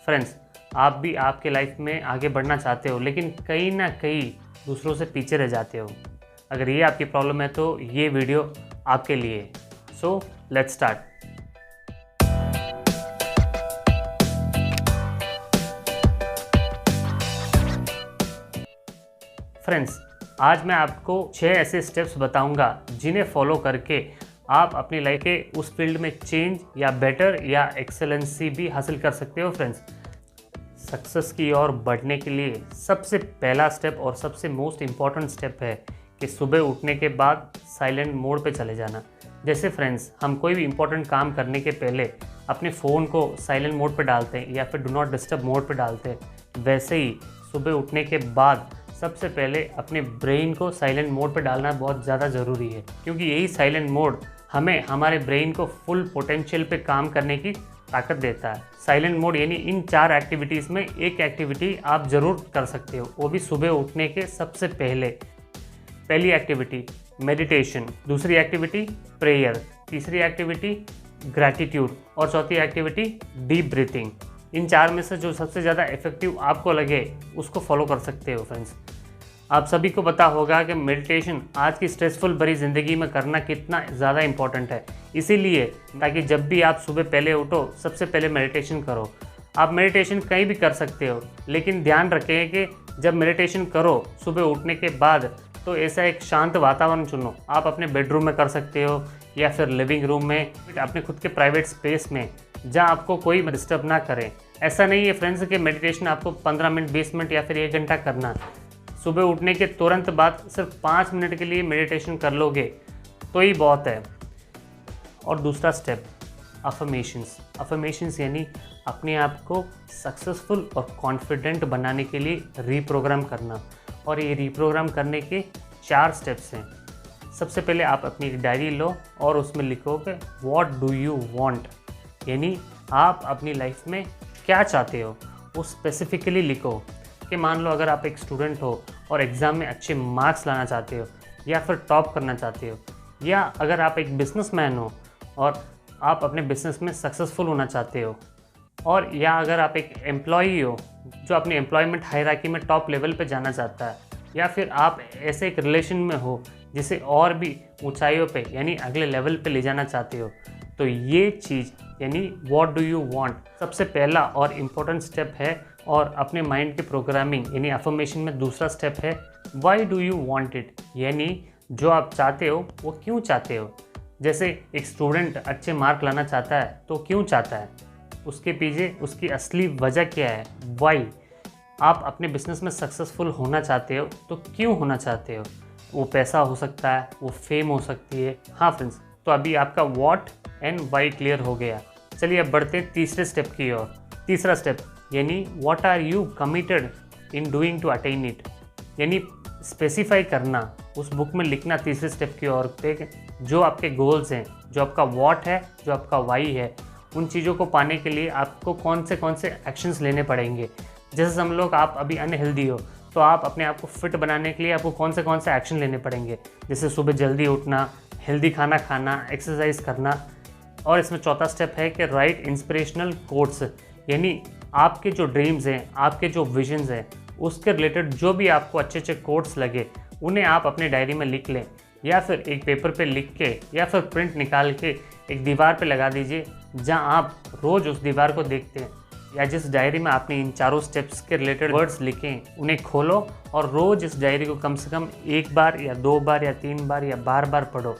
Friends, आप भी आपके लाइफ में आगे बढ़ना चाहते हो लेकिन कहीं ना कहीं दूसरों से पीछे रह जाते हो। अगर ये आपकी प्रॉब्लम है तो ये वीडियो आपके लिए है। So let's start. फ्रेंड्स, आज मैं आपको 6 ऐसे स्टेप्स बताऊंगा जिन्हें फॉलो करके आप अपनी लाइफ के उस फील्ड में चेंज या बेटर या एक्सेलेंसी भी हासिल कर सकते हो। फ्रेंड्स, सक्सेस की ओर बढ़ने के लिए सबसे पहला स्टेप और सबसे मोस्ट इम्पॉर्टेंट स्टेप है कि सुबह उठने के बाद साइलेंट मोड पे चले जाना। जैसे फ्रेंड्स, हम कोई भी इम्पोर्टेंट काम करने के पहले अपने फ़ोन को साइलेंट मोड पे डालते हैं या फिर डू नॉट डिस्टर्ब मोड पे डालते हैं, वैसे ही सुबह उठने के बाद सबसे पहले अपने ब्रेन को साइलेंट मोड पे डालना बहुत ज़्यादा ज़रूरी है, क्योंकि यही साइलेंट मोड हमें हमारे ब्रेन को फुल पोटेंशियल पे काम करने की ताकत देता है। साइलेंट मोड यानी इन 4 एक्टिविटीज़ में एक एक्टिविटी आप ज़रूर कर सकते हो, वो भी सुबह उठने के सबसे पहले। पहली एक्टिविटी मेडिटेशन, दूसरी एक्टिविटी प्रेयर, तीसरी एक्टिविटी ग्रैटिट्यूड और चौथी एक्टिविटी डीप ब्रीथिंग। इन 4 में से जो सबसे ज़्यादा इफेक्टिव आपको लगे उसको फॉलो कर सकते हो। फ्रेंड्स, आप सभी को पता होगा कि मेडिटेशन आज की स्ट्रेसफुल भरी ज़िंदगी में करना कितना ज़्यादा इम्पोर्टेंट है। इसीलिए ताकि जब भी आप सुबह पहले उठो सबसे पहले मेडिटेशन करो। आप मेडिटेशन कहीं भी कर सकते हो, लेकिन ध्यान रखें कि जब मेडिटेशन करो सुबह उठने के बाद तो ऐसा एक शांत वातावरण चुनो। आप अपने बेडरूम में कर सकते हो या फिर लिविंग रूम में, अपने खुद के प्राइवेट स्पेस में जहाँ आपको कोई डिस्टर्ब ना करे। ऐसा नहीं है फ्रेंड्स कि मेडिटेशन आपको 15 मिनट 20 मिनट या फिर 1 घंटा करना है। सुबह उठने के तुरंत बाद सिर्फ 5 मिनट के लिए मेडिटेशन कर लोगे तो ही बहुत है। और दूसरा स्टेप अफर्मेशंस। अफर्मेशंस यानी अपने आप को सक्सेसफुल और कॉन्फिडेंट बनाने के लिए रीप्रोग्राम करना। और ये रीप्रोग्राम करने के 4 स्टेप्स हैं। सबसे पहले आप अपनी एक डायरी लो और उसमें लिखो कि व्हाट डू यू वांट, यानी आप अपनी लाइफ में क्या चाहते हो वो स्पेसिफिकली लिखो। कि मान लो अगर आप एक स्टूडेंट हो और एग्ज़ाम में अच्छे मार्क्स लाना चाहते हो या फिर टॉप करना चाहते हो, या अगर आप एक बिजनेसमैन हो और आप अपने बिजनेस में सक्सेसफुल होना चाहते हो, और या अगर आप एक एम्प्लॉई हो जो अपनी एम्प्लॉयमेंट हायरार्की में टॉप लेवल पे जाना चाहता है, या फिर आप ऐसे एक रिलेशन में हो जिसे और भी ऊंचाइयों पे यानी अगले लेवल पे ले जाना चाहते हो, तो ये चीज़ यानी व्हाट डू यू वांट सबसे पहला और इम्पोर्टेंट स्टेप है। और अपने माइंड की प्रोग्रामिंग यानी अफर्मेशन में दूसरा स्टेप है why do you want it, यानी जो आप चाहते हो वो क्यों चाहते हो। जैसे एक स्टूडेंट अच्छे मार्क लाना चाहता है तो क्यों चाहता है, उसके पीछे उसकी असली वजह क्या है, वाई। आप अपने बिजनेस में सक्सेसफुल होना चाहते हो तो क्यों होना चाहते हो, वो पैसा हो सकता है, वो फेम हो सकती है। हाँ फ्रेंड्स, तो अभी आपका व्हाट एंड वाई क्लियर हो गया। चलिए अब बढ़ते हैं तीसरे स्टेप की ओर। तीसरा स्टेप यानी what are you committed in doing to attain it, यानी स्पेसिफाई करना, उस बुक में लिखना तीसरे स्टेप की ओर पे जो आपके गोल्स हैं, जो आपका व्हाट है, जो आपका वाई है, उन चीज़ों को पाने के लिए आपको कौन से एक्शंस लेने पड़ेंगे। जैसे समझ लो आप अभी अनहेल्दी हो तो आप अपने आप को फिट बनाने के लिए आपको कौन से एक्शन लेने पड़ेंगे। जैसे सुबह जल्दी उठना, हेल्दी खाना खाना, एक्सरसाइज करना। और इसमें चौथा स्टेप है कि राइट इंस्पिरेशनल कोट्स, यानी आपके जो ड्रीम्स हैं, आपके जो विजन्स हैं, उसके रिलेटेड जो भी आपको अच्छे कोट्स लगे उन्हें आप अपने डायरी में लिख लें, या फिर एक पेपर पे लिख के या फिर प्रिंट निकाल के एक दीवार पे लगा दीजिए जहां आप रोज़ उस दीवार को देखते हैं। या जिस डायरी में आपने इन 4 स्टेप्स के रिलेटेड वर्ड्स लिखे हैं उन्हें खोलो और रोज़ इस डायरी को कम से कम 1 बार या 2 बार या 3 बार या बार बार पढ़ो।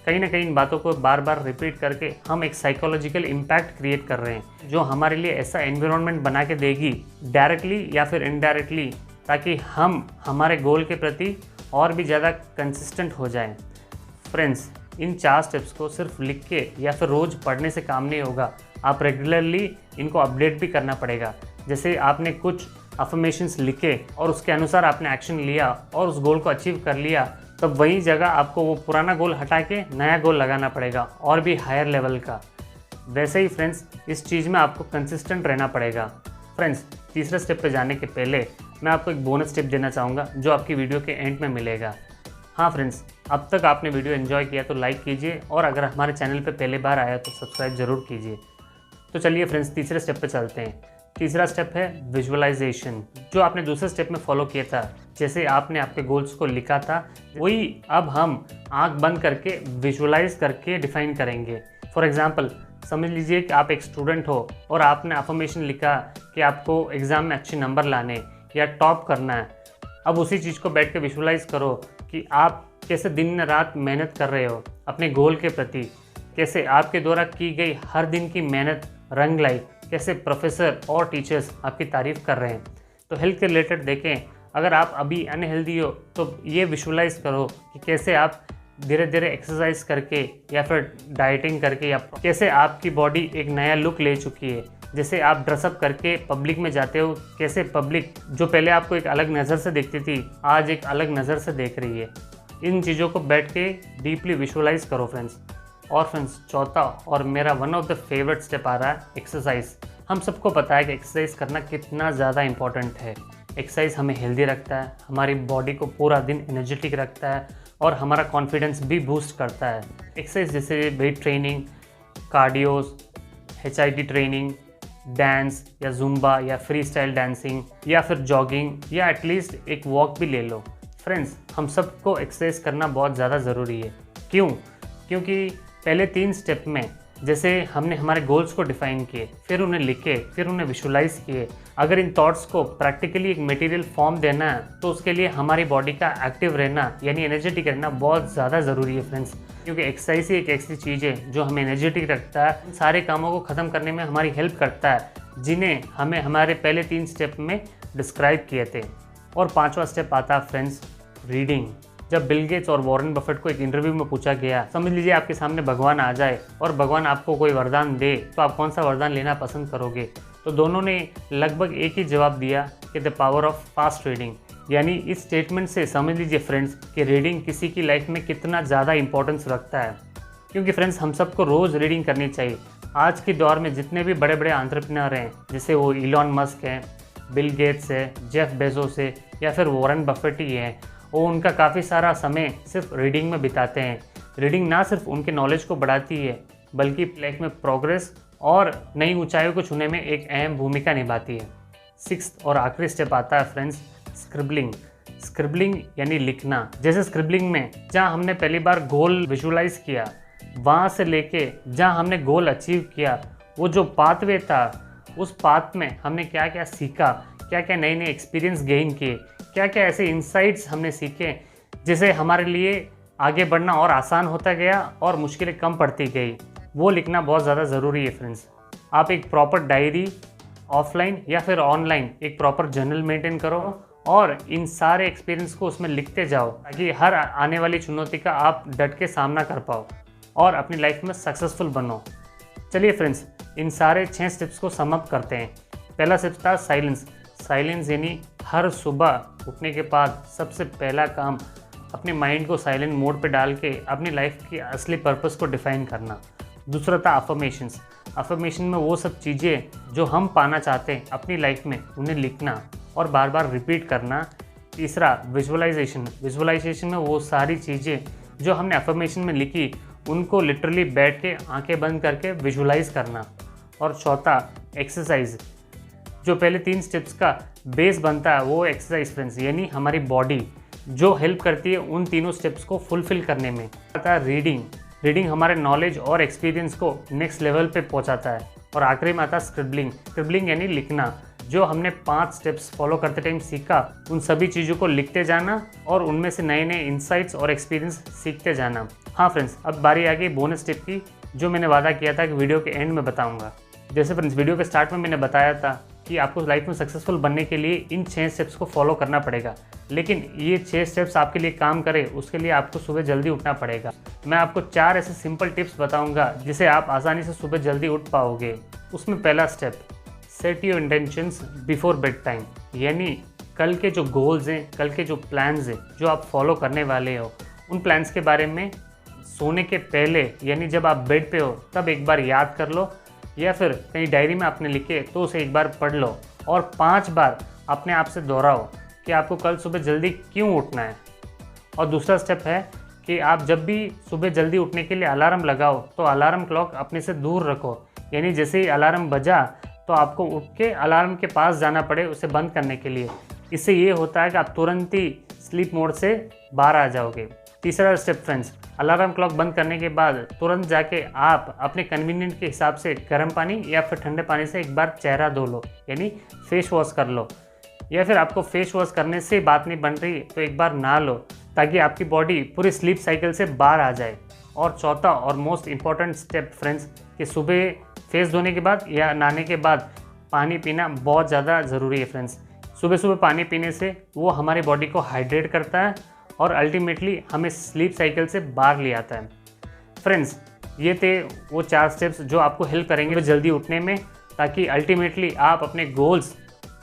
कहीं ना कहीं इन बातों को बार बार रिपीट करके हम एक साइकोलॉजिकल इम्पैक्ट क्रिएट कर रहे हैं जो हमारे लिए ऐसा एनवायरनमेंट बना के देगी डायरेक्टली या फिर इनडायरेक्टली, ताकि हम हमारे गोल के प्रति और भी ज़्यादा कंसिस्टेंट हो जाएं। फ्रेंड्स, इन 4 स्टेप्स को सिर्फ लिख के या फिर रोज़ पढ़ने से काम नहीं होगा, आप रेगुलरली इनको अपडेट भी करना पड़ेगा। जैसे आपने कुछ अफर्मेशंस लिखे और उसके अनुसार आपने एक्शन लिया और उस गोल को अचीव कर लिया, तब वही जगह आपको वो पुराना गोल हटा के नया गोल लगाना पड़ेगा और भी हायर लेवल का। वैसे ही फ्रेंड्स, इस चीज़ में आपको कंसिस्टेंट रहना पड़ेगा। फ्रेंड्स, तीसरे स्टेप पे जाने के पहले मैं आपको एक बोनस टिप देना चाहूँगा जो आपकी वीडियो के एंड में मिलेगा। हाँ फ्रेंड्स, अब तक आपने वीडियो एंजॉय किया तो लाइक कीजिए और अगर हमारे चैनल पे पहले बार आया तो सब्सक्राइब ज़रूर कीजिए। तो चलिए फ्रेंड्स, तीसरे स्टेप पे चलते हैं। तीसरा स्टेप है विजुअलाइजेशन, जो आपने दूसरे स्टेप में फॉलो किया था। जैसे आपने आपके गोल्स को लिखा था, वही अब हम आंख बंद करके विजुअलाइज करके डिफाइन करेंगे। फॉर एग्जांपल, समझ लीजिए कि आप एक स्टूडेंट हो और आपने अफर्मेशन लिखा कि आपको एग्ज़ाम में अच्छे नंबर लाने या टॉप करना है। अब उसी चीज़ को बैठ के विजुअलाइज करो कि आप कैसे दिन रात मेहनत कर रहे हो अपने गोल के प्रति, कैसे आपके द्वारा की गई हर दिन की मेहनत रंग लाई, कैसे प्रोफेसर और टीचर्स आपकी तारीफ़ कर रहे हैं। तो हेल्थ के रिलेटेड देखें, अगर आप अभी अनहेल्दी हो तो ये विजुअलाइज करो कि कैसे आप धीरे धीरे एक्सरसाइज करके या फिर डाइटिंग करके या कैसे आपकी बॉडी एक नया लुक ले चुकी है। जैसे आप ड्रेसअप करके पब्लिक में जाते हो, कैसे पब्लिक जो पहले आपको एक अलग नज़र से देखती थी आज एक अलग नज़र से देख रही है। इन चीज़ों को बैठ के डीपली विजुअलाइज करो फ्रेंड्स। और फ्रेंड्स, चौथा और मेरा one of the favourite step आ रहा है एक्सरसाइज। हम सबको पता है कि एक्सरसाइज करना कितना ज़्यादा इंपॉर्टेंट है। एक्सरसाइज हमें हेल्दी रखता है, हमारी बॉडी को पूरा दिन एनर्जेटिक रखता है और हमारा कॉन्फिडेंस भी बूस्ट करता है। एक्सरसाइज जैसे weight training, cardios, HIIT training, dance या जुम्बा या फ्री स्टाइल डांसिंग या फिर जॉगिंग या एटलीस्ट एक वॉक भी ले लो। फ्रेंड्स, हम सबको एक्सरसाइज करना बहुत ज़्यादा ज़रूरी है। क्यों? क्योंकि पहले 3 स्टेप में जैसे हमने हमारे गोल्स को डिफाइन किए, फिर उन्हें लिखे, फिर उन्हें विजुअलाइज किए। अगर इन थॉट्स को प्रैक्टिकली एक मटेरियल फॉर्म देना है तो उसके लिए हमारी बॉडी का एक्टिव रहना यानी एनर्जेटिक रहना बहुत ज़्यादा ज़रूरी है फ्रेंड्स। क्योंकि एक्सरसाइज ही एक ऐसी चीज़ है जो हमें एनर्जेटिक रखता है, इन सारे कामों को ख़त्म करने में हमारी हेल्प करता है, जिन्हें हमें हमारे पहले 3 स्टेप में डिस्क्राइब किए थे। और 5वां स्टेप आता है फ्रेंड्स, रीडिंग। जब बिल गेट्स और वॉरेन बफेट को एक इंटरव्यू में पूछा गया, समझ लीजिए आपके सामने भगवान आ जाए और भगवान आपको कोई वरदान दे तो आप कौन सा वरदान लेना पसंद करोगे? तो दोनों ने लगभग एक ही जवाब दिया कि the power of fast reading. यानी इस स्टेटमेंट से समझ लीजिए फ्रेंड्स कि रीडिंग किसी की लाइफ में कितना ज़्यादा इंपॉर्टेंस रखता है। क्योंकि फ्रेंड्स, हम सबको रोज़ रीडिंग करनी चाहिए। आज के दौर में जितने भी बड़े बड़े एंटरप्रेन्योर हैं, जैसे वो इलॉन मस्क हैं, बिल गेट्स है, जेफ बेजोस है या फिर वॉरेन बफेट ही है, वो उनका काफ़ी सारा समय सिर्फ रीडिंग में बिताते हैं। रीडिंग ना सिर्फ उनके नॉलेज को बढ़ाती है बल्कि लाइफ में प्रोग्रेस और नई ऊंचाइयों को छूने में एक अहम भूमिका निभाती है। 6th और आखिरी स्टेप आता है फ्रेंड्स, स्क्रिबलिंग। स्क्रिबलिंग यानी लिखना। जैसे स्क्रिबलिंग में जहाँ हमने पहली बार गोल विजुअलाइज किया, वहाँ से लेके जहाँ हमने गोल अचीव किया, वो जो पाथवे था, उस पाथ में हमने क्या क्या सीखा, क्या क्या नए नए एक्सपीरियंस गेन किए, क्या क्या ऐसे इंसाइट्स हमने सीखे जिससे हमारे लिए आगे बढ़ना और आसान होता गया और मुश्किलें कम पड़ती गई, वो लिखना बहुत ज़्यादा ज़रूरी है फ्रेंड्स। आप एक प्रॉपर डायरी ऑफलाइन या फिर ऑनलाइन एक प्रॉपर जर्नल मेंटेन करो और इन सारे एक्सपीरियंस को उसमें लिखते जाओ ताकि हर आने वाली चुनौती का आप डट के सामना कर पाओ और अपनी लाइफ में सक्सेसफुल बनो। चलिए फ्रेंड्स, इन सारे 6 स्टेप्स को सम अप करते हैं। पहला स्टेप था साइलेंस। साइलेंस यानी हर सुबह उठने के बाद सबसे पहला काम अपने माइंड को साइलेंट मोड पे डाल के अपनी लाइफ की असली पर्पस को डिफाइन करना। दूसरा था अफर्मेशंस। अफर्मेशन में वो सब चीज़ें जो हम पाना चाहते हैं अपनी लाइफ में, उन्हें लिखना और बार बार रिपीट करना। तीसरा विजुअलाइजेशन। विजुअलाइजेशन में वो सारी चीज़ें जो हमने अफर्मेशन में लिखी उनको लिटरली बैठ के आंखें बंद करके विजुअलाइज करना। और चौथा एक्सरसाइज। जो पहले 3 स्टेप्स का बेस बनता है वो एक्सरसाइज फ्रेंड्स, यानी हमारी बॉडी जो हेल्प करती है उन तीनों स्टेप्स को फुलफिल करने में। आता है रीडिंग। रीडिंग हमारे नॉलेज और एक्सपीरियंस को नेक्स्ट लेवल पे पहुंचाता है। और आखिरी में आता है स्क्रिबलिंग। स्क्रिबलिंग यानी लिखना। जो हमने 5 स्टेप्स फॉलो करते टाइम सीखा, उन सभी चीज़ों को लिखते जाना और उनमें से नए नए इंसाइट्स और एक्सपीरियंस सीखते जाना। हाँ फ्रेंड्स, अब बारी आ गई बोनस टिप की, जो मैंने वादा किया था कि वीडियो के एंड में बताऊंगा। जैसे फ्रेंड्स, वीडियो के स्टार्ट में मैंने बताया था कि आपको लाइफ में सक्सेसफुल बनने के लिए इन 6 स्टेप्स को फॉलो करना पड़ेगा, लेकिन ये 6 स्टेप्स आपके लिए काम करें उसके लिए आपको सुबह जल्दी उठना पड़ेगा। मैं आपको 4 ऐसे सिंपल टिप्स बताऊंगा जिसे आप आसानी से सुबह जल्दी उठ पाओगे। उसमें पहला step, set your intentions before bed time. यानी कल के जो गोल्स हैं, कल के जो प्लान्स हैं जो आप फॉलो करने वाले हो, उन प्लान्स के बारे में सोने के पहले यानी जब आप बेड पे हो तब एक बार याद कर लो, या फिर कहीं डायरी में आपने लिखे तो उसे एक बार पढ़ लो और 5 बार अपने आप से दोहराओ कि आपको कल सुबह जल्दी क्यों उठना है। और दूसरा स्टेप है कि आप जब भी सुबह जल्दी उठने के लिए अलार्म लगाओ तो अलार्म क्लॉक अपने से दूर रखो। यानी जैसे ही अलार्म बजा तो आपको उठ के अलार्म के पास जाना पड़े उसे बंद करने के लिए। इससे ये होता है कि आप तुरंत ही स्लीप मोड से बाहर आ जाओगे। तीसरा स्टेप फ्रेंड्स, अलार्म क्लॉक बंद करने के बाद तुरंत जाके आप अपने कन्वीनियंट के हिसाब से गर्म पानी या फिर ठंडे पानी से एक बार चेहरा धो लो, यानी फेस वॉश कर लो। या फिर आपको फेस वॉश करने से बात नहीं बन रही तो एक बार नहा लो, ताकि आपकी बॉडी पूरी स्लीप साइकिल से बाहर आ जाए। और चौथा और मोस्ट इम्पॉर्टेंट स्टेप फ्रेंड्स, कि सुबह फेस धोने के बाद या नहाने के बाद पानी पीना बहुत ज़्यादा ज़रूरी है फ्रेंड्स। सुबह सुबह पानी पीने से वो हमारी बॉडी को हाइड्रेट करता है और अल्टीमेटली हमें स्लीप साइकिल से बाहर ले आता है। फ्रेंड्स, ये थे वो 4 स्टेप्स जो आपको हेल्प करेंगे जल्दी उठने में, ताकि अल्टीमेटली आप अपने गोल्स,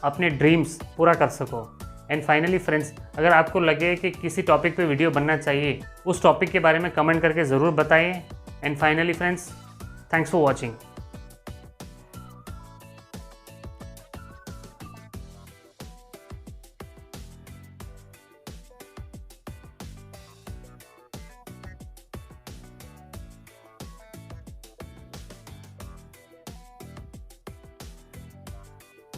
अपने ड्रीम्स पूरा कर सको। एंड फाइनली फ्रेंड्स, अगर आपको लगे कि किसी टॉपिक पे वीडियो बनना चाहिए, उस टॉपिक के बारे में कमेंट करके ज़रूर बताइए। And finally friends, thanks for watching.